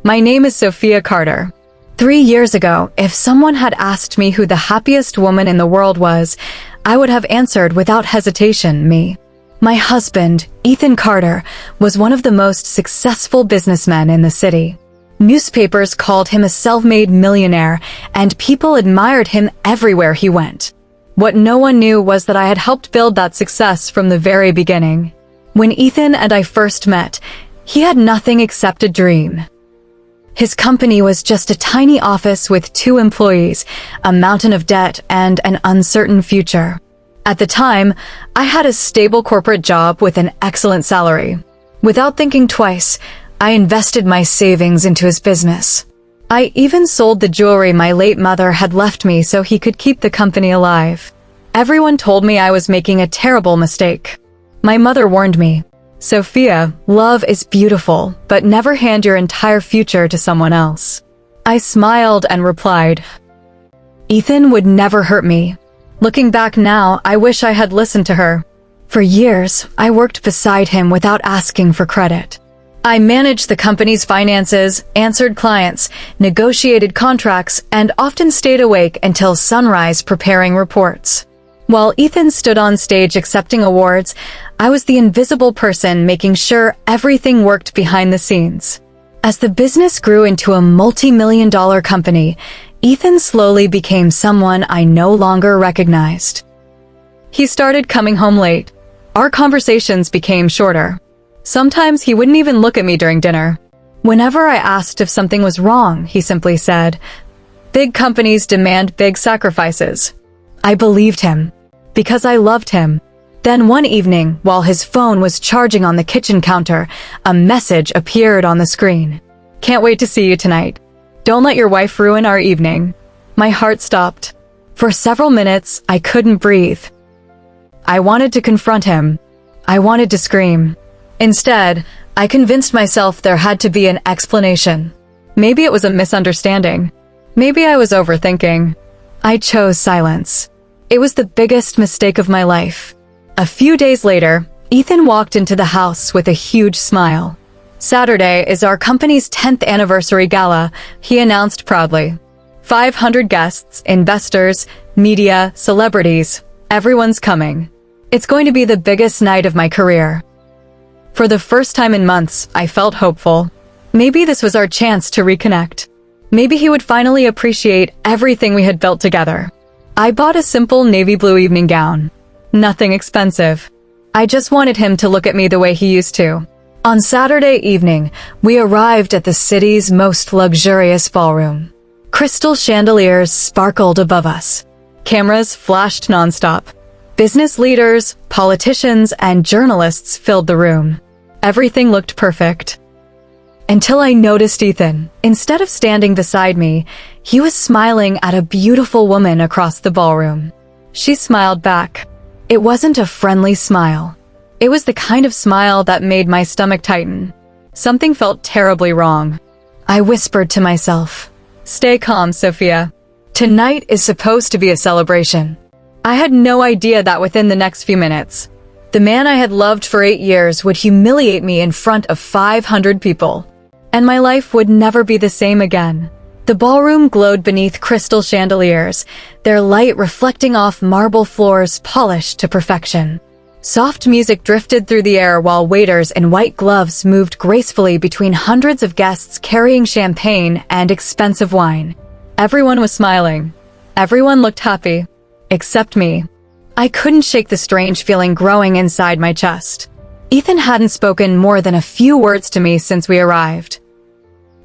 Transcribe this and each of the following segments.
My name is Sophia Carter. 3 years ago, if someone had asked me who the happiest woman in the world was, I would have answered without hesitation, me. My husband, Ethan Carter, was one of the most successful businessmen in the city. Newspapers called him a self-made millionaire, and people admired him everywhere he went. What no one knew was that I had helped build that success from the very beginning. When Ethan and I first met, he had nothing except a dream. His company was just a tiny office with 2 employees, a mountain of debt, and an uncertain future. At the time, I had a stable corporate job with an excellent salary. Without thinking twice, I invested my savings into his business. I even sold the jewelry my late mother had left me so he could keep the company alive. Everyone told me I was making a terrible mistake. My mother warned me, "Sophia, love is beautiful, but never hand your entire future to someone else." I smiled and replied, "Ethan would never hurt me." Looking back now, I wish I had listened to her. For years, I worked beside him without asking for credit. I managed the company's finances, answered clients, negotiated contracts, and often stayed awake until sunrise preparing reports. While Ethan stood on stage accepting awards, I was the invisible person making sure everything worked behind the scenes. As the business grew into a multi-million-dollar company, Ethan slowly became someone I no longer recognized. He started coming home late. Our conversations became shorter. Sometimes he wouldn't even look at me during dinner. Whenever I asked if something was wrong, he simply said, "Big companies demand big sacrifices." I believed him, because I loved him. Then one evening, while his phone was charging on the kitchen counter, a message appeared on the screen. "Can't wait to see you tonight. Don't let your wife ruin our evening." My heart stopped. For several minutes, I couldn't breathe. I wanted to confront him. I wanted to scream. Instead, I convinced myself there had to be an explanation. Maybe it was a misunderstanding. Maybe I was overthinking. I chose silence. It was the biggest mistake of my life. A few days later, Ethan walked into the house with a huge smile. "Saturday is our company's 10th anniversary gala," he announced proudly. 500 guests, investors, media, celebrities. Everyone's coming. It's going to be the biggest night of my career. For the first time in months, I felt hopeful. Maybe this was our chance to reconnect. Maybe he would finally appreciate everything we had built together. I bought a simple navy blue evening gown. Nothing expensive. I just wanted him to look at me the way he used to. On Saturday evening, we arrived at the city's most luxurious ballroom. Crystal chandeliers sparkled above us. Cameras flashed nonstop. Business leaders, politicians, and journalists filled the room. Everything looked perfect. Until I noticed Ethan. Instead of standing beside me, he was smiling at a beautiful woman across the ballroom. She smiled back. It wasn't a friendly smile. It was the kind of smile that made my stomach tighten. Something felt terribly wrong. I whispered to myself, "Stay calm, Sophia. Tonight is supposed to be a celebration." I had no idea that within the next few minutes, the man I had loved for 8 years would humiliate me in front of 500 people. And my life would never be the same again. The ballroom glowed beneath crystal chandeliers, their light reflecting off marble floors polished to perfection. Soft music drifted through the air while waiters in white gloves moved gracefully between hundreds of guests carrying champagne and expensive wine. Everyone was smiling. Everyone looked happy. Except me. I couldn't shake the strange feeling growing inside my chest. Ethan hadn't spoken more than a few words to me since we arrived.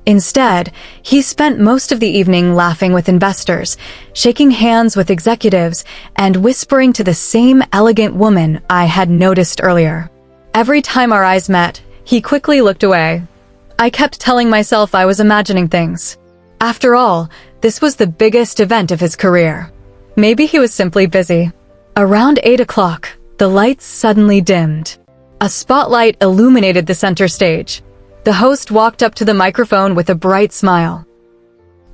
Instead, he spent most of the evening laughing with investors, shaking hands with executives, and whispering to the same elegant woman I had noticed earlier. Every time our eyes met, he quickly looked away. I kept telling myself I was imagining things. After all, this was the biggest event of his career. Maybe he was simply busy. Around 8 o'clock, the lights suddenly dimmed. A spotlight illuminated the center stage. The host walked up to the microphone with a bright smile.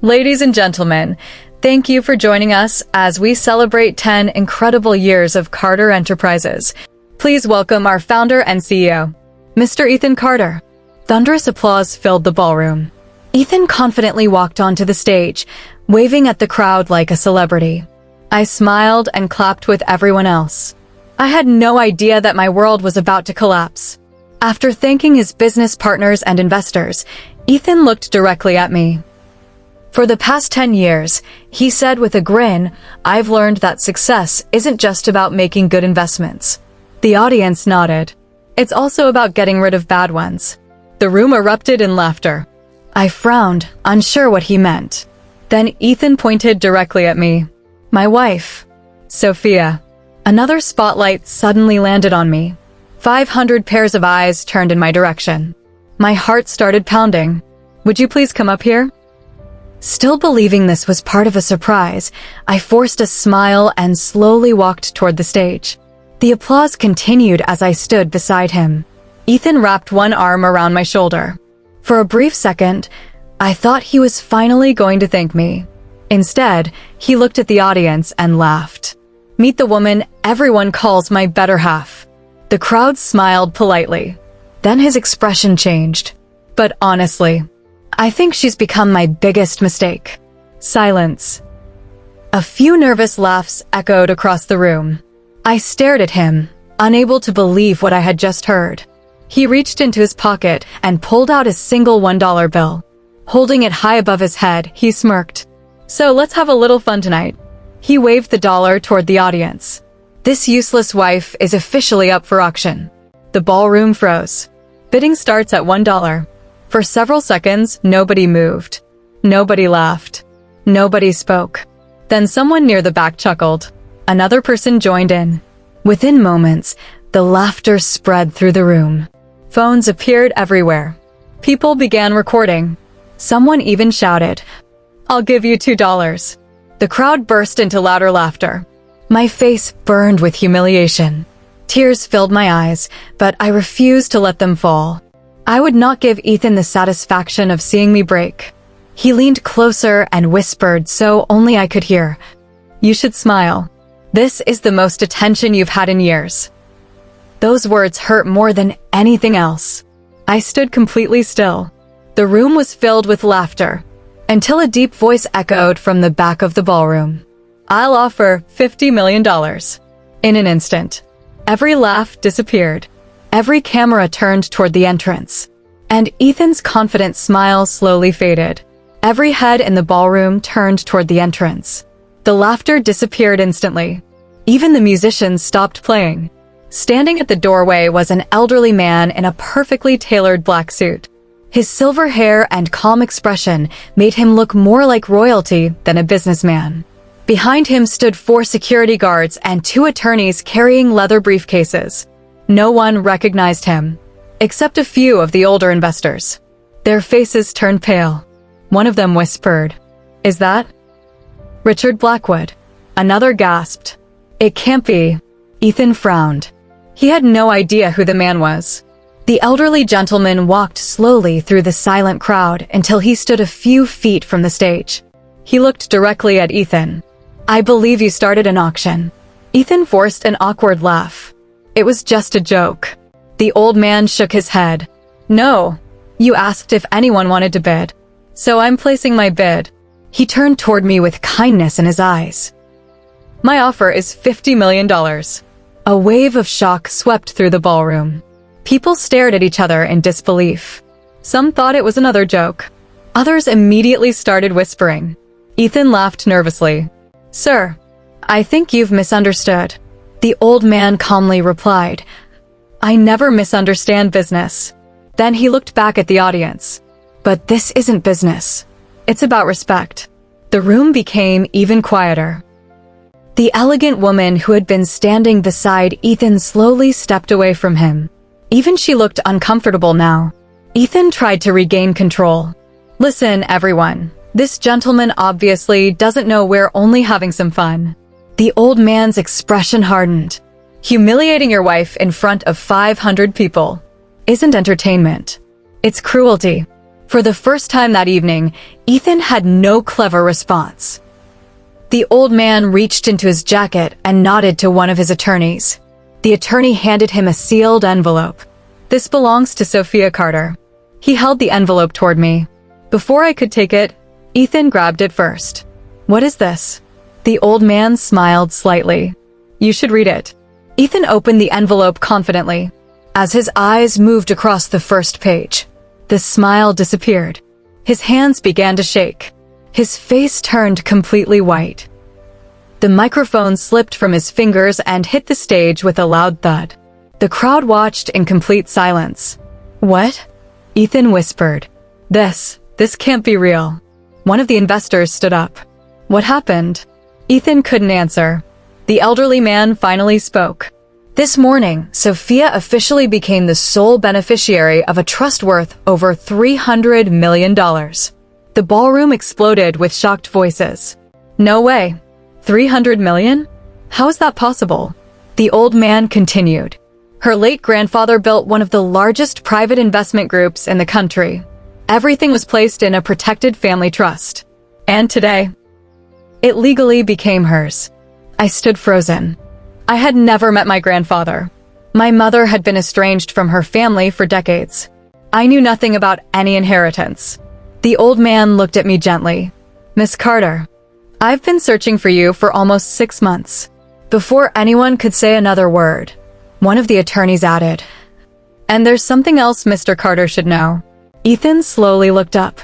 "Ladies and gentlemen, thank you for joining us as we celebrate 10 incredible years of Carter Enterprises. Please welcome our founder and CEO, Mr. Ethan Carter." Thunderous applause filled the ballroom. Ethan confidently walked onto the stage, waving at the crowd like a celebrity. I smiled and clapped with everyone else. I had no idea that my world was about to collapse. After thanking his business partners and investors, Ethan looked directly at me. For the past 10 years, he said with a grin, I've learned that success isn't just about making good investments. The audience nodded. It's also about getting rid of bad ones. The room erupted in laughter. I frowned, unsure what he meant. Then Ethan pointed directly at me. My wife, Sophia. Another spotlight suddenly landed on me. 500 pairs of eyes turned in my direction. My heart started pounding. Would you please come up here? Still believing this was part of a surprise, I forced a smile and slowly walked toward the stage. The applause continued as I stood beside him. Ethan wrapped one arm around my shoulder. For a brief second, I thought he was finally going to thank me. Instead, he looked at the audience and laughed. Meet the woman everyone calls my better half. The crowd smiled politely. Then his expression changed. But honestly, I think she's become my biggest mistake. Silence. A few nervous laughs echoed across the room. I stared at him, unable to believe what I had just heard. He reached into his pocket and pulled out a single $1 bill. Holding it high above his head, he smirked. So let's have a little fun tonight. He waved the dollar toward the audience. This useless wife is officially up for auction. The ballroom froze. Bidding starts at $1. For several seconds, nobody moved. Nobody laughed. Nobody spoke. Then someone near the back chuckled. Another person joined in. Within moments, the laughter spread through the room. Phones appeared everywhere. People began recording. Someone even shouted, I'll give you $2. The crowd burst into louder laughter. My face burned with humiliation. Tears filled my eyes, but I refused to let them fall. I would not give Ethan the satisfaction of seeing me break. He leaned closer and whispered so only I could hear, You should smile. This is the most attention you've had in years. Those words hurt more than anything else. I stood completely still. The room was filled with laughter, until a deep voice echoed from the back of the ballroom. I'll offer $50 million. In an instant, every laugh disappeared. Every camera turned toward the entrance, and Ethan's confident smile slowly faded. Every head in the ballroom turned toward the entrance. The laughter disappeared instantly. Even the musicians stopped playing. Standing at the doorway was an elderly man in a perfectly tailored black suit. His silver hair and calm expression made him look more like royalty than a businessman. Behind him stood 4 security guards and 2 attorneys carrying leather briefcases. No one recognized him, except a few of the older investors. Their faces turned pale. One of them whispered, Is that Richard Blackwood? Another gasped, It can't be. Ethan frowned. He had no idea who the man was. The elderly gentleman walked slowly through the silent crowd until he stood a few feet from the stage. He looked directly at Ethan. I believe you started an auction. Ethan forced an awkward laugh. It was just a joke. The old man shook his head. No, you asked if anyone wanted to bid. So I'm placing my bid. He turned toward me with kindness in his eyes. My offer is $50 million. A wave of shock swept through the ballroom. People stared at each other in disbelief. Some thought it was another joke. Others immediately started whispering. Ethan laughed nervously. Sir, I think you've misunderstood. The old man calmly replied, I never misunderstand business. Then he looked back at the audience. But this isn't business. It's about respect. The room became even quieter. The elegant woman who had been standing beside Ethan slowly stepped away from him. Even she looked uncomfortable now. Ethan tried to regain control. Listen, everyone. This gentleman obviously doesn't know we're only having some fun. The old man's expression hardened. Humiliating your wife in front of 500 people isn't entertainment. It's cruelty. For the first time that evening, Ethan had no clever response. The old man reached into his jacket and nodded to one of his attorneys. The attorney handed him a sealed envelope. This belongs to Sophia Carter. He held the envelope toward me. Before I could take it, Ethan grabbed it first. What is this? The old man smiled slightly. You should read it. Ethan opened the envelope confidently. As his eyes moved across the first page, the smile disappeared. His hands began to shake. His face turned completely white. The microphone slipped from his fingers and hit the stage with a loud thud. The crowd watched in complete silence. What? Ethan whispered. This can't be real. One of the investors stood up. What happened? Ethan couldn't answer. The elderly man finally spoke. This morning, Sophia officially became the sole beneficiary of a trust worth over $300 million. The ballroom exploded with shocked voices. No way. 300 million? How is that possible? The old man continued. Her late grandfather built one of the largest private investment groups in the country. Everything was placed in a protected family trust. And today, it legally became hers. I stood frozen. I had never met my grandfather. My mother had been estranged from her family for decades. I knew nothing about any inheritance. The old man looked at me gently. Miss Carter, I've been searching for you for almost 6 months. Before anyone could say another word, one of the attorneys added, and there's something else Mr. Carter should know. Ethan slowly looked up.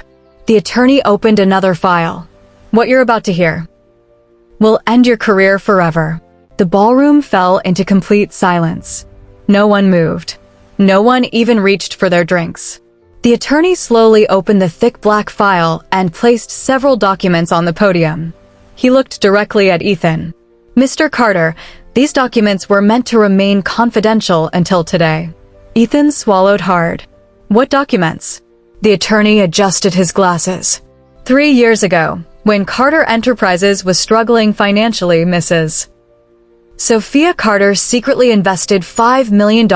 The attorney opened another file. What you're about to hear will end your career forever. The ballroom fell into complete silence. No one moved. No one even reached for their drinks. The attorney slowly opened the thick black file and placed several documents on the podium. He looked directly at Ethan. Mr. Carter, these documents were meant to remain confidential until today. Ethan swallowed hard. What documents? The attorney adjusted his glasses. 3 years ago, when Carter Enterprises was struggling financially, Mrs. Sophia Carter secretly invested $5 million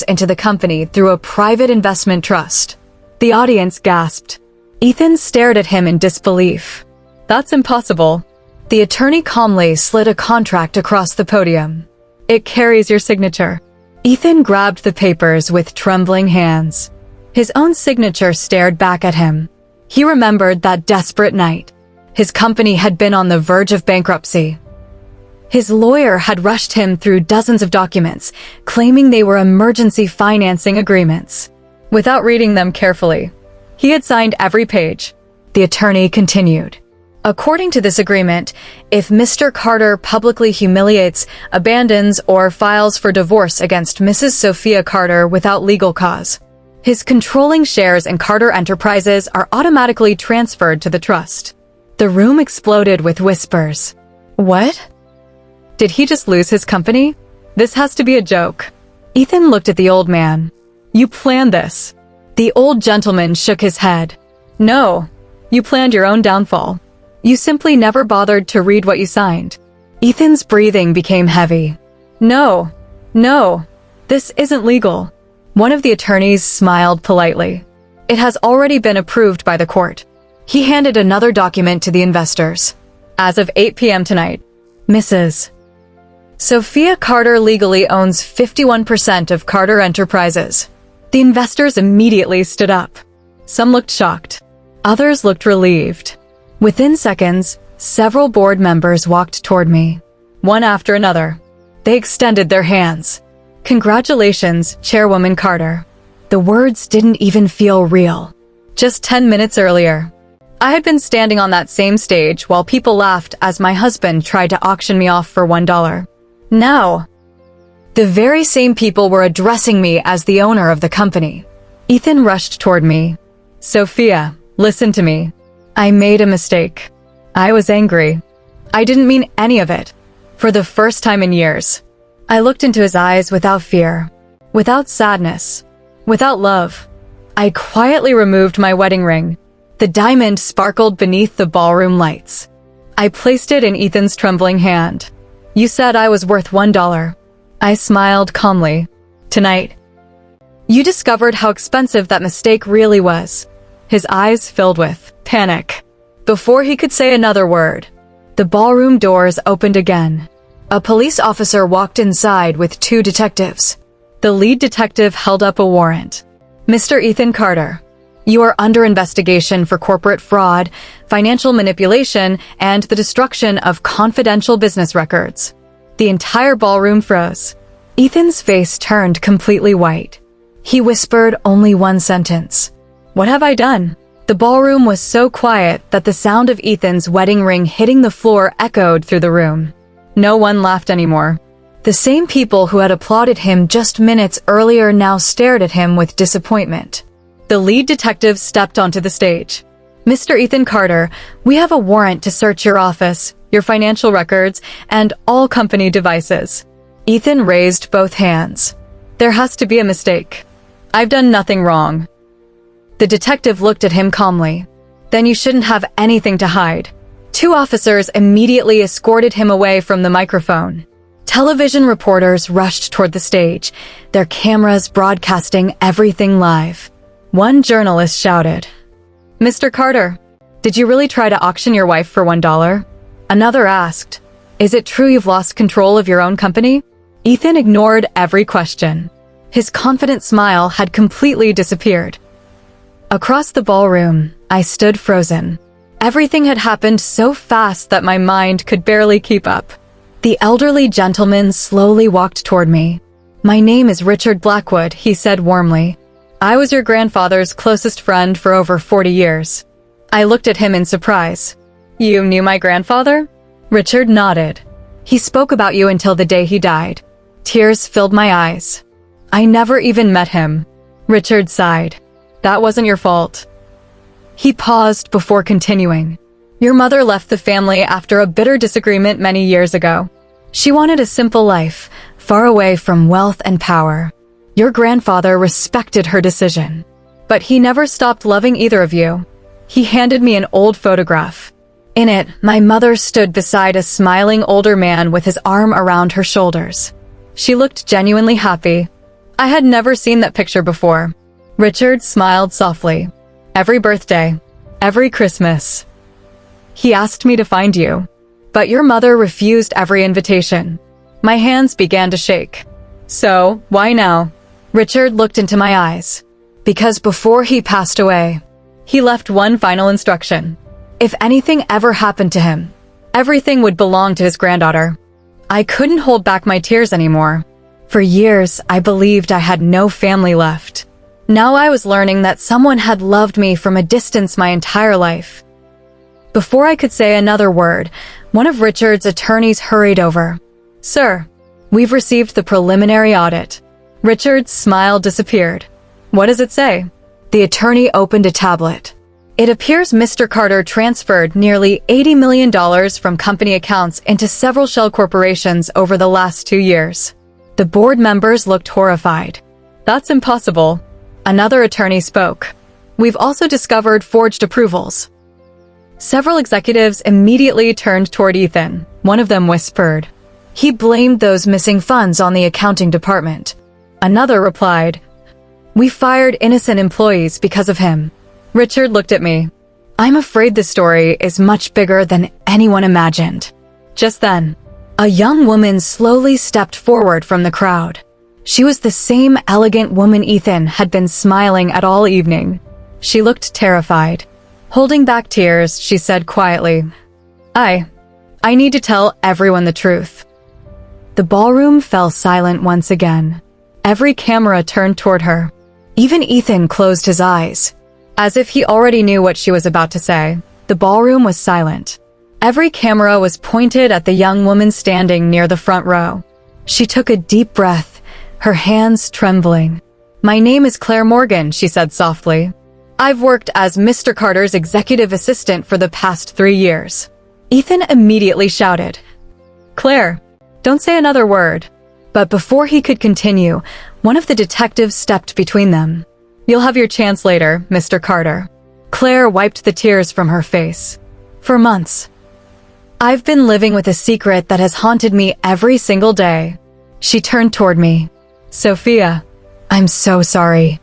into the company through a private investment trust. The audience gasped. Ethan stared at him in disbelief. That's impossible. The attorney calmly slid a contract across the podium. It carries your signature. Ethan grabbed the papers with trembling hands. His own signature stared back at him. He remembered that desperate night. His company had been on the verge of bankruptcy. His lawyer had rushed him through dozens of documents, claiming they were emergency financing agreements. Without reading them carefully, he had signed every page. The attorney continued. According to this agreement, if Mr. Carter publicly humiliates, abandons, or files for divorce against Mrs. Sophia Carter without legal cause, his controlling shares in Carter Enterprises are automatically transferred to the trust. The room exploded with whispers. What? Did he just lose his company? This has to be a joke. Ethan looked at the old man. You planned this. The old gentleman shook his head. No, you planned your own downfall. You simply never bothered to read what you signed. Ethan's breathing became heavy. No, this isn't legal. One of the attorneys smiled politely. It has already been approved by the court. He handed another document to the investors. As of 8 p.m. tonight, Mrs. Sophia Carter legally owns 51% of Carter Enterprises. The investors immediately stood up. Some looked shocked. Others looked relieved. Within seconds, several board members walked toward me. One after another. They extended their hands. Congratulations, Chairwoman Carter. The words didn't even feel real. Just 10 minutes earlier, I had been standing on that same stage while people laughed as my husband tried to auction me off for $1. Now, the very same people were addressing me as the owner of the company. Ethan rushed toward me. Sophia, listen to me. I made a mistake. I was angry. I didn't mean any of it. For the first time in years, I looked into his eyes without fear, without sadness, without love. I quietly removed my wedding ring. The diamond sparkled beneath the ballroom lights. I placed it in Ethan's trembling hand. You said I was worth $1. I smiled calmly. Tonight, you discovered how expensive that mistake really was. His eyes filled with panic. Before he could say another word, the ballroom doors opened again. A police officer walked inside with 2 detectives. The lead detective held up a warrant. Mr. Ethan Carter, You are under investigation for corporate fraud, financial manipulation, and the destruction of confidential business records. The entire ballroom froze. Ethan's face turned completely white. He whispered only one sentence. "What have I done?" The ballroom was so quiet that the sound of Ethan's wedding ring hitting the floor echoed through the room. No one laughed anymore. The same people who had applauded him just minutes earlier now stared at him with disappointment. The lead detective stepped onto the stage. "Mr. Ethan Carter, we have a warrant to search your office, your financial records, and all company devices." Ethan raised both hands. "There has to be a mistake. I've done nothing wrong." The detective looked at him calmly. "Then you shouldn't have anything to hide." Two officers immediately escorted him away from the microphone. Television reporters rushed toward the stage, their cameras broadcasting everything live. One journalist shouted, "Mr. Carter, did you really try to auction your wife for $1? Another asked, "Is it true you've lost control of your own company?" Ethan ignored every question. His confident smile had completely disappeared. Across the ballroom, I stood frozen. Everything had happened so fast that my mind could barely keep up. The elderly gentleman slowly walked toward me. "My name is Richard Blackwood," he said warmly. "I was your grandfather's closest friend for over 40 years. I looked at him in surprise. "You knew my grandfather?" Richard nodded. "He spoke about you until the day he died." Tears filled my eyes. "I never even met him." Richard sighed. "That wasn't your fault." He paused before continuing. "Your mother left the family after a bitter disagreement many years ago. She wanted a simple life, far away from wealth and power. Your grandfather respected her decision. But he never stopped loving either of you." He handed me an old photograph. In it, my mother stood beside a smiling older man with his arm around her shoulders. She looked genuinely happy. I had never seen that picture before. Richard smiled softly. "Every birthday, every Christmas. He asked me to find you. But your mother refused every invitation." My hands began to shake. "So, why now?" Richard looked into my eyes. "Because before he passed away, he left one final instruction. If anything ever happened to him, everything would belong to his granddaughter." I couldn't hold back my tears anymore. For years, I believed I had no family left. Now I was learning that someone had loved me from a distance my entire life. Before I could say another word, one of Richard's attorneys hurried over. "Sir, we've received the preliminary audit." Richard's smile disappeared. "What does it say?" The attorney opened a tablet. "It appears Mr. Carter transferred nearly $80 million from company accounts into several shell corporations over the last 2 years." The board members looked horrified. "That's impossible." Another attorney spoke. "We've also discovered forged approvals." Several executives immediately turned toward Ethan. One of them whispered, "He blamed those missing funds on the accounting department." Another replied, "We fired innocent employees because of him." Richard looked at me. "I'm afraid the story is much bigger than anyone imagined." Just then, a young woman slowly stepped forward from the crowd. She was the same elegant woman Ethan had been smiling at all evening. She looked terrified. Holding back tears, she said quietly, I need to tell everyone the truth." The ballroom fell silent once again. Every camera turned toward her. Even Ethan closed his eyes. As if he already knew what she was about to say, the ballroom was silent. Every camera was pointed at the young woman standing near the front row. She took a deep breath, her hands trembling. "My name is Claire Morgan," she said softly. "I've worked as Mr. Carter's executive assistant for the past 3 years." Ethan immediately shouted, "Claire, don't say another word." But before he could continue, one of the detectives stepped between them. "You'll have your chance later, Mr. Carter." Claire wiped the tears from her face. "For months, I've been living with a secret that has haunted me every single day." She turned toward me. "Sophia, I'm so sorry.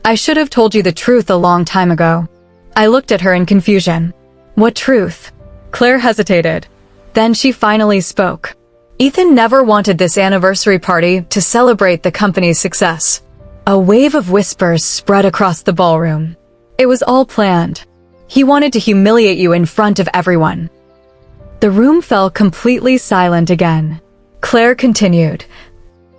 I should have told you the truth a long time ago." I looked at her in confusion. "What truth?" Claire hesitated. Then she finally spoke. Ethan never wanted this anniversary party to celebrate the company's success. A wave of whispers spread across the ballroom. It was all planned. He wanted to humiliate you in front of everyone. The room fell completely silent again. Claire continued.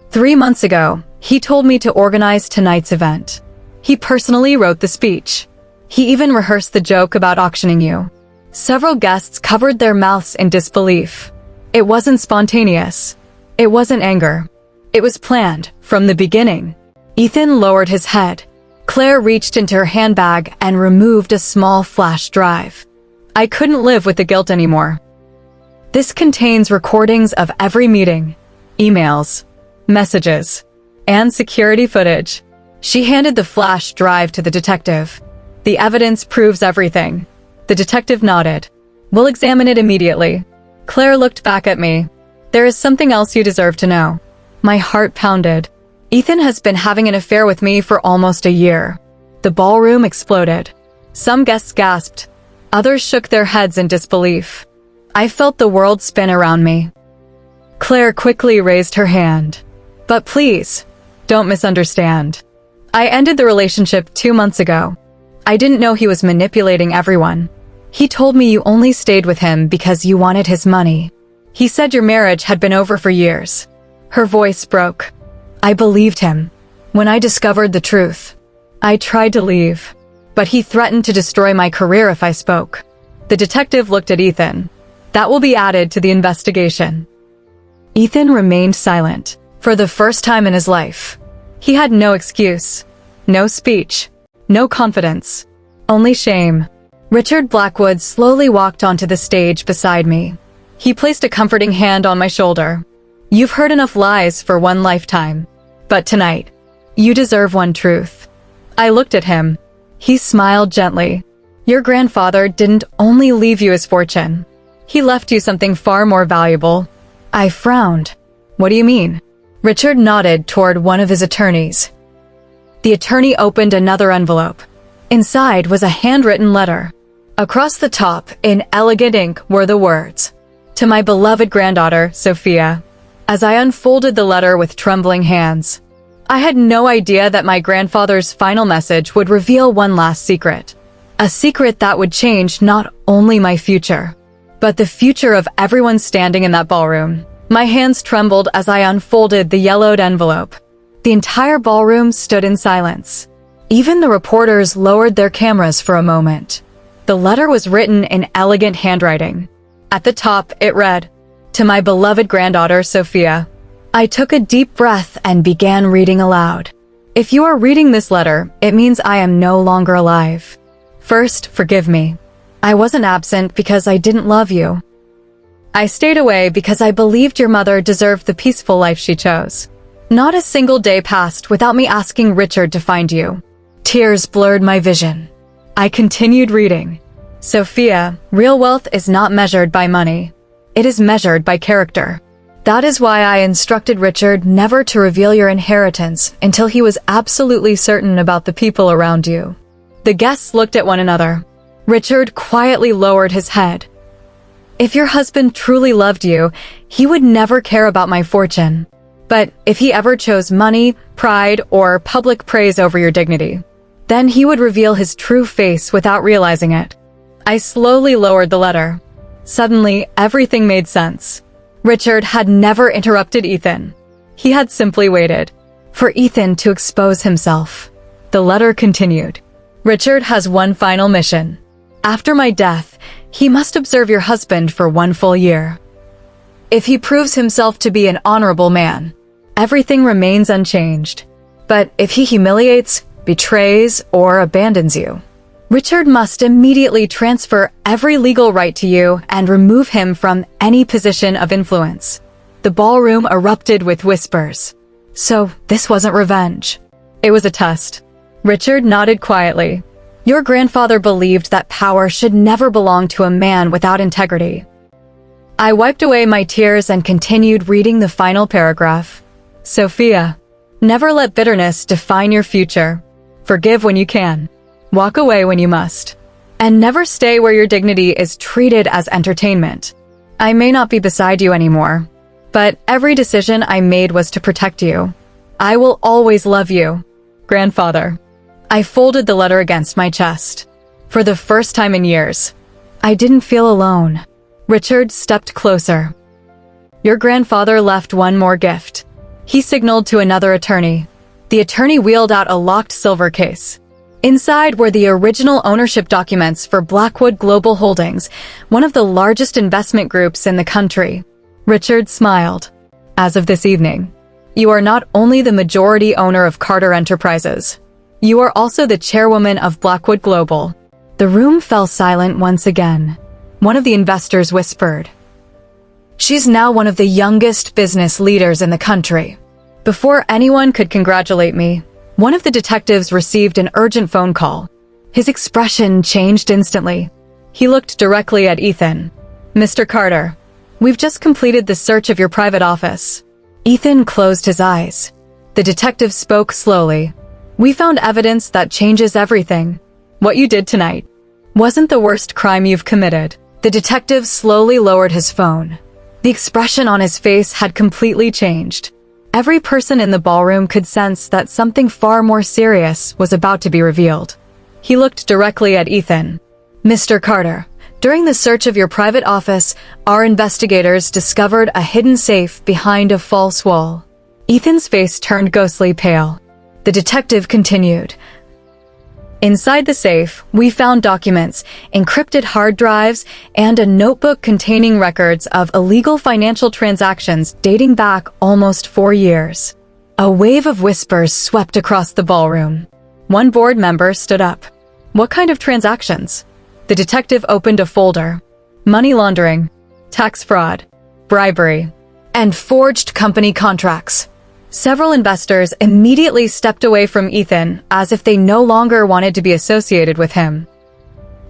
3 months ago, he told me to organize tonight's event. He personally wrote the speech. He even rehearsed the joke about auctioning you. Several guests covered their mouths in disbelief. It wasn't spontaneous. It wasn't anger. It was planned from the beginning. Ethan lowered his head. Claire reached into her handbag and removed a small flash drive. I couldn't live with the guilt anymore. This contains recordings of every meeting, emails, messages, and security footage. She handed the flash drive to the detective. The evidence proves everything. The detective nodded. We'll examine it immediately. Claire looked back at me. There is something else you deserve to know. My heart pounded. Ethan has been having an affair with me for almost a year. The ballroom exploded. Some guests gasped. Others shook their heads in disbelief. I felt the world spin around me. Claire quickly raised her hand. But please, don't misunderstand. I ended the relationship 2 months ago. I didn't know he was manipulating everyone. He told me you only stayed with him because you wanted his money. He said your marriage had been over for years. Her voice broke. I believed him. When I discovered the truth, I tried to leave, but he threatened to destroy my career if I spoke. The detective looked at Ethan. That will be added to the investigation. Ethan remained silent for the first time in his life. He had no excuse, no speech, no confidence, only shame. Richard Blackwood slowly walked onto the stage beside me. He placed a comforting hand on my shoulder. You've heard enough lies for one lifetime, but tonight, you deserve one truth. I looked at him. He smiled gently. Your grandfather didn't only leave you his fortune. He left you something far more valuable. I frowned. What do you mean? Richard nodded toward one of his attorneys. The attorney opened another envelope. Inside was a handwritten letter. Across the top, in elegant ink, were the words, "To my beloved granddaughter, Sophia." As I unfolded the letter with trembling hands, I had no idea that my grandfather's final message would reveal one last secret. A secret that would change not only my future, but the future of everyone standing in that ballroom. My hands trembled as I unfolded the yellowed envelope. The entire ballroom stood in silence. Even the reporters lowered their cameras for a moment. The letter was written in elegant handwriting. At the top, it read, "To my beloved granddaughter, Sophia." I took a deep breath and began reading aloud. If you are reading this letter, it means I am no longer alive. First, forgive me. I wasn't absent because I didn't love you. I stayed away because I believed your mother deserved the peaceful life she chose. Not a single day passed without me asking Richard to find you. Tears blurred my vision. I continued reading. Sophia, real wealth is not measured by money. It is measured by character. That is why I instructed Richard never to reveal your inheritance until he was absolutely certain about the people around you. The guests looked at one another. Richard quietly lowered his head. If your husband truly loved you, he would never care about my fortune. But if he ever chose money, pride, or public praise over your dignity, then he would reveal his true face without realizing it. I slowly lowered the letter. Suddenly, everything made sense. Richard had never interrupted Ethan. He had simply waited for Ethan to expose himself. The letter continued. Richard has one final mission. After my death, he must observe your husband for 1 full year. If he proves himself to be an honorable man, everything remains unchanged. But if he humiliates, betrays, or abandons you, Richard must immediately transfer every legal right to you and remove him from any position of influence. The ballroom erupted with whispers. So this wasn't revenge. It was a test. Richard nodded quietly. Your grandfather believed that power should never belong to a man without integrity. I wiped away my tears and continued reading the final paragraph. Sophia, never let bitterness define your future. Forgive when you can. Walk away when you must. And never stay where your dignity is treated as entertainment. I may not be beside you anymore, but every decision I made was to protect you. I will always love you. Grandfather. I folded the letter against my chest. For the first time in years, I didn't feel alone. Richard stepped closer. Your grandfather left one more gift. He signaled to another attorney. The attorney wheeled out a locked silver case. Inside were the original ownership documents for Blackwood Global Holdings, one of the largest investment groups in the country. Richard smiled. As of this evening, you are not only the majority owner of Carter Enterprises, you are also the chairwoman of Blackwood Global. The room fell silent once again. One of the investors whispered, "She's now one of the youngest business leaders in the country." Before anyone could congratulate me, one of the detectives received an urgent phone call. His expression changed instantly. He looked directly at Ethan. "Mr. Carter, we've just completed the search of your private office." Ethan closed his eyes. The detective spoke slowly. "We found evidence that changes everything. What you did tonight wasn't the worst crime you've committed." The detective slowly lowered his phone. The expression on his face had completely changed. Every person in the ballroom could sense that something far more serious was about to be revealed. He looked directly at Ethan. "Mr. Carter, during the search of your private office, our investigators discovered a hidden safe behind a false wall." Ethan's face turned ghostly pale. The detective continued. "Inside the safe, we found documents, encrypted hard drives, and a notebook containing records of illegal financial transactions dating back almost 4 years." A wave of whispers swept across the ballroom. One board member stood up. "What kind of transactions?" The detective opened a folder. "Money laundering, tax fraud, bribery, and forged company contracts." Several investors immediately stepped away from Ethan as if they no longer wanted to be associated with him.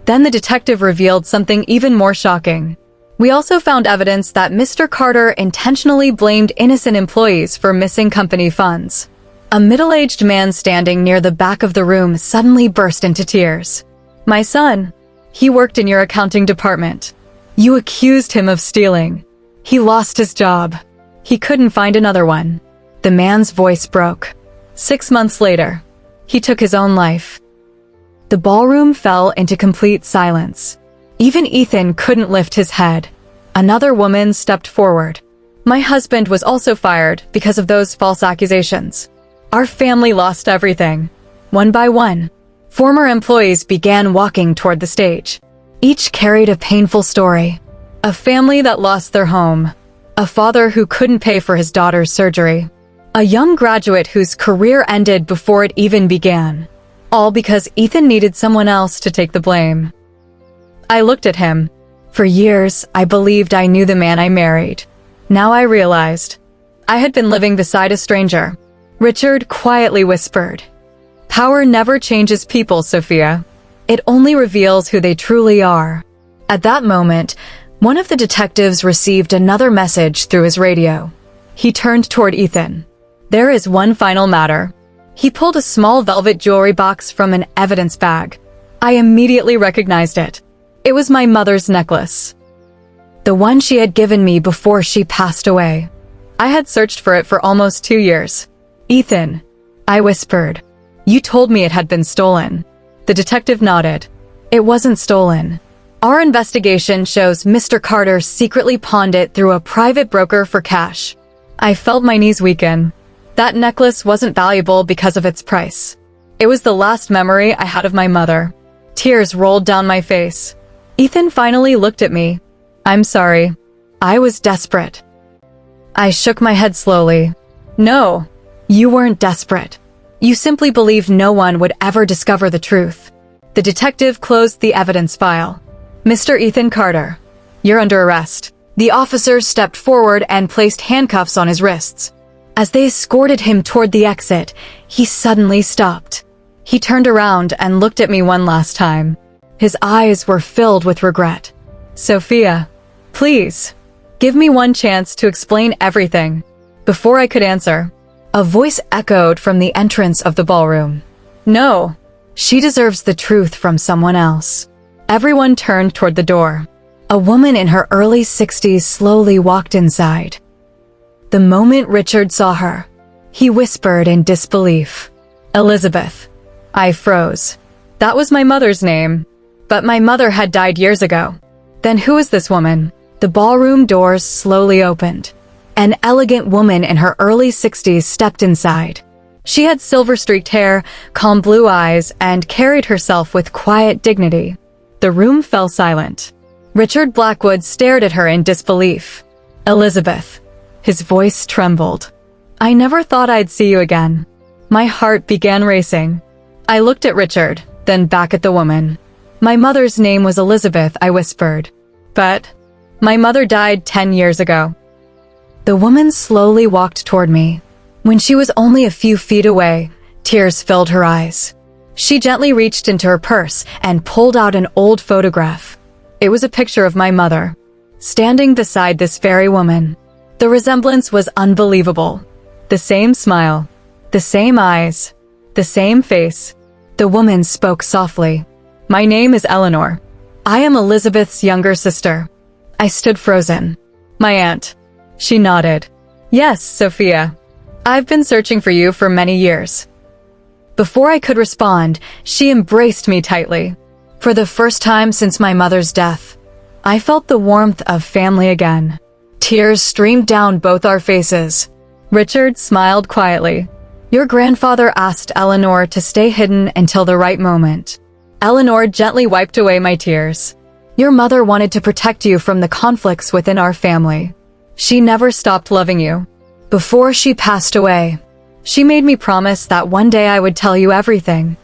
Then the detective revealed something even more shocking. "We also found evidence that Mr. Carter intentionally blamed innocent employees for missing company funds." A middle-aged man standing near the back of the room suddenly burst into tears. "My son, he worked in your accounting department. You accused him of stealing. He lost his job. He couldn't find another one." The man's voice broke. 6 months later, he took his own life. The ballroom fell into complete silence. Even Ethan couldn't lift his head. Another woman stepped forward. "My husband was also fired because of those false accusations. Our family lost everything." One by one, former employees began walking toward the stage. Each carried a painful story. A family that lost their home. A father who couldn't pay for his daughter's surgery. A young graduate whose career ended before it even began. All because Ethan needed someone else to take the blame. I looked at him. For years, I believed I knew the man I married. Now I realized I had been living beside a stranger. Richard quietly whispered, "Power never changes people, Sophia. It only reveals who they truly are." At that moment, one of the detectives received another message through his radio. He turned toward Ethan. "There is one final matter." He pulled a small velvet jewelry box from an evidence bag. I immediately recognized it. It was my mother's necklace. The one she had given me before she passed away. I had searched for it for almost 2 years. "Ethan," I whispered, "you told me it had been stolen." The detective nodded. "It wasn't stolen. Our investigation shows Mr. Carter secretly pawned it through a private broker for cash." I felt my knees weaken. That necklace wasn't valuable because of its price. It was the last memory I had of my mother. Tears rolled down my face. Ethan finally looked at me. "I'm sorry. I was desperate." I shook my head slowly. "No, you weren't desperate. You simply believed no one would ever discover the truth." The detective closed the evidence file. "Mr. Ethan Carter, you're under arrest." The officers stepped forward and placed handcuffs on his wrists. As they escorted him toward the exit, he suddenly stopped. He turned around and looked at me one last time. His eyes were filled with regret. "Sophia, please, give me one chance to explain everything." Before I could answer, a voice echoed from the entrance of the ballroom. "No, she deserves the truth from someone else." Everyone turned toward the door. A woman in her early 60s slowly walked inside. The moment Richard saw her, he whispered in disbelief, "Elizabeth, I froze. That was my mother's name. But my mother had died years ago. Then who is this woman? The ballroom doors slowly opened. An elegant woman in her early 60s stepped inside. She had silver-streaked hair, calm blue eyes, and carried herself with quiet dignity. The room fell silent. Richard Blackwood stared at her in disbelief. Elizabeth. His voice trembled. I never thought I'd see you again. My heart began racing. I looked at Richard, then back at the woman. My mother's name was Elizabeth, I whispered. But my mother died 10 years ago. The woman slowly walked toward me. When she was only a few feet away, tears filled her eyes. She gently reached into her purse and pulled out an old photograph. It was a picture of my mother, standing beside this very woman. The resemblance was unbelievable. The same smile, the same eyes, the same face. The woman spoke softly. My name is Eleanor. I am Elizabeth's younger sister. I stood frozen. My aunt. She nodded. Yes, Sophia. I've been searching for you for many years. Before I could respond, she embraced me tightly. For the first time since my mother's death, I felt the warmth of family again. Tears streamed down both our faces. Richard smiled quietly. Your grandfather asked Eleanor to stay hidden until the right moment. Eleanor gently wiped away my tears. Your mother wanted to protect you from the conflicts within our family. She never stopped loving you. Before she passed away, she made me promise that one day I would tell you everything.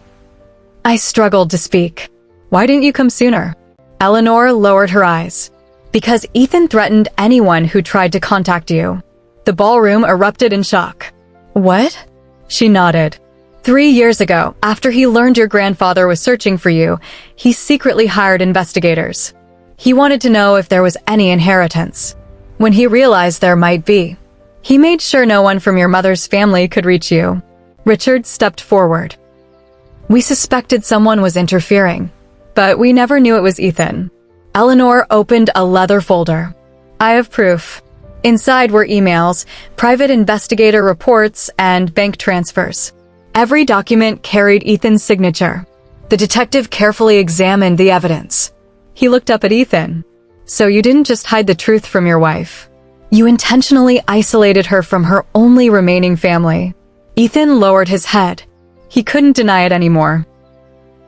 I struggled to speak. Why didn't you come sooner? Eleanor lowered her eyes. Because Ethan threatened anyone who tried to contact you. The ballroom erupted in shock. What? She nodded. 3 years ago, after he learned your grandfather was searching for you, he secretly hired investigators. He wanted to know if there was any inheritance. When he realized there might be, he made sure no one from your mother's family could reach you. Richard stepped forward. We suspected someone was interfering, but we never knew it was Ethan. Eleanor opened a leather folder. I have proof. Inside were emails, private investigator reports, and bank transfers. Every document carried Ethan's signature. The detective carefully examined the evidence. He looked up at Ethan. So you didn't just hide the truth from your wife. You intentionally isolated her from her only remaining family. Ethan lowered his head. He couldn't deny it anymore.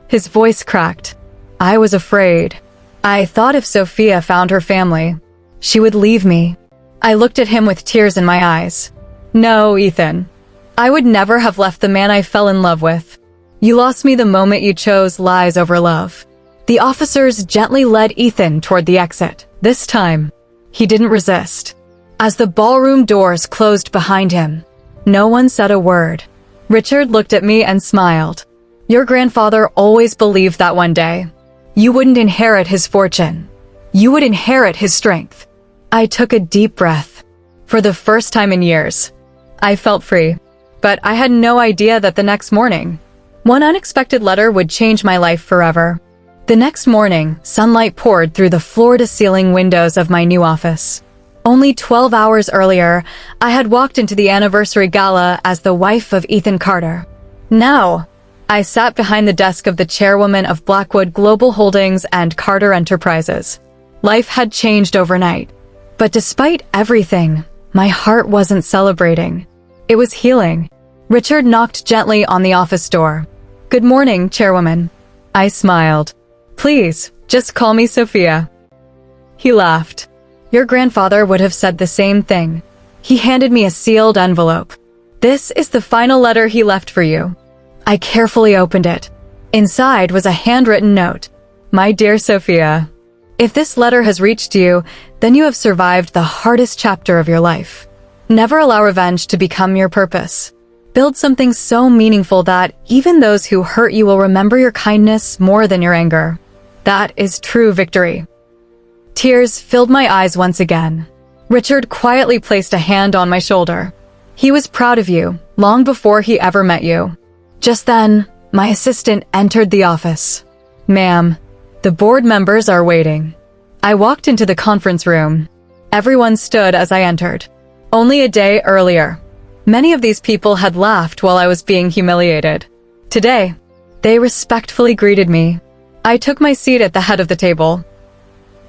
His voice cracked. I was afraid. I thought if Sophia found her family, she would leave me. I looked at him with tears in my eyes. No, Ethan. I would never have left the man I fell in love with. You lost me the moment you chose lies over love. The officers gently led Ethan toward the exit. This time, he didn't resist. As the ballroom doors closed behind him, no one said a word. Richard looked at me and smiled. Your grandfather always believed that one day, you wouldn't inherit his fortune. You would inherit his strength. I took a deep breath. For the first time in years, I felt free. But I had no idea that the next morning, one unexpected letter would change my life forever. The next morning, sunlight poured through the floor-to-ceiling windows of my new office. Only 12 hours earlier, I had walked into the anniversary gala as the wife of Ethan Carter. Now, I sat behind the desk of the chairwoman of Blackwood Global Holdings and Carter Enterprises. Life had changed overnight. But despite everything, my heart wasn't celebrating. It was healing. Richard knocked gently on the office door. Good morning, chairwoman. I smiled. Please, just call me Sophia. He laughed. Your grandfather would have said the same thing. He handed me a sealed envelope. This is the final letter he left for you. I carefully opened it. Inside was a handwritten note. My dear Sophia, if this letter has reached you, then you have survived the hardest chapter of your life. Never allow revenge to become your purpose. Build something so meaningful that even those who hurt you will remember your kindness more than your anger. That is true victory. Tears filled my eyes once again. Richard quietly placed a hand on my shoulder. He was proud of you, long before he ever met you. Just then, my assistant entered the office. Ma'am, the board members are waiting. I walked into the conference room. Everyone stood as I entered. Only a day earlier, many of these people had laughed while I was being humiliated. Today, They respectfully greeted me. I took my seat at the head of the table.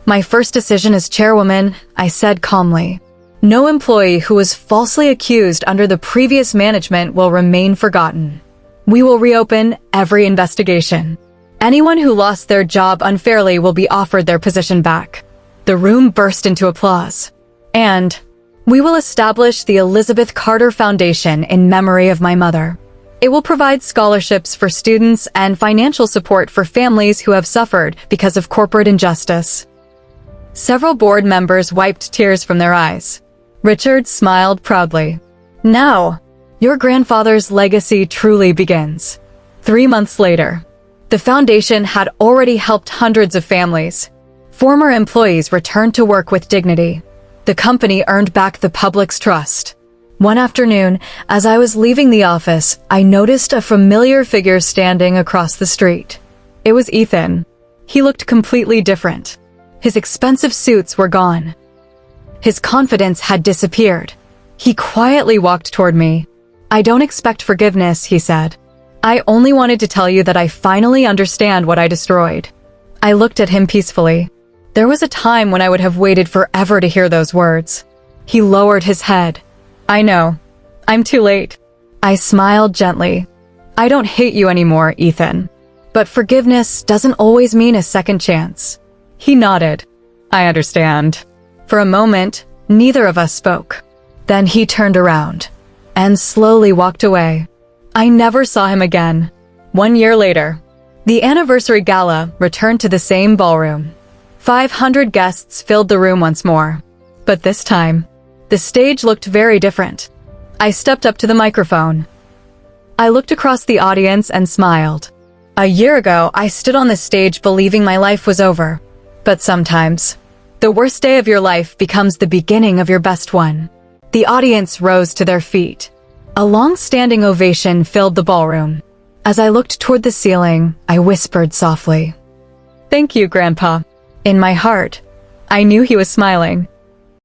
"My first decision as chairwoman," I said calmly. "No employee who was falsely accused under the previous management will remain forgotten. We will reopen every investigation. Anyone who lost their job unfairly will be offered their position back." The room burst into applause. "And we will establish the Elizabeth Carter Foundation in memory of my mother. It will provide scholarships for students and financial support for families who have suffered because of corporate injustice." Several board members wiped tears from their eyes. Richard smiled proudly. "Now, your grandfather's legacy truly begins." 3 months later, the foundation had already helped hundreds of families. Former employees returned to work with dignity. The company earned back the public's trust. One afternoon, as I was leaving the office, I noticed a familiar figure standing across the street. It was Ethan. He looked completely different. His expensive suits were gone. His confidence had disappeared. He quietly walked toward me. "I don't expect forgiveness," he said. "I only wanted to tell you that I finally understand what I destroyed." I looked at him peacefully. There was a time when I would have waited forever to hear those words. He lowered his head. "I know. I'm too late." I smiled gently. "I don't hate you anymore, Ethan. But forgiveness doesn't always mean a second chance." He nodded. "I understand." For a moment, neither of us spoke. Then he turned around and slowly walked away. I never saw him again. 1 year later, the anniversary gala returned to the same ballroom. 500 guests filled the room once more. But this time, the stage looked very different. I stepped up to the microphone. I looked across the audience and smiled. A year ago, I stood on the stage believing my life was over. But sometimes, the worst day of your life becomes the beginning of your best one. The audience rose to their feet. A long-standing ovation filled the ballroom. As I looked toward the ceiling, I whispered softly, "Thank you, Grandpa." In my heart, I knew he was smiling.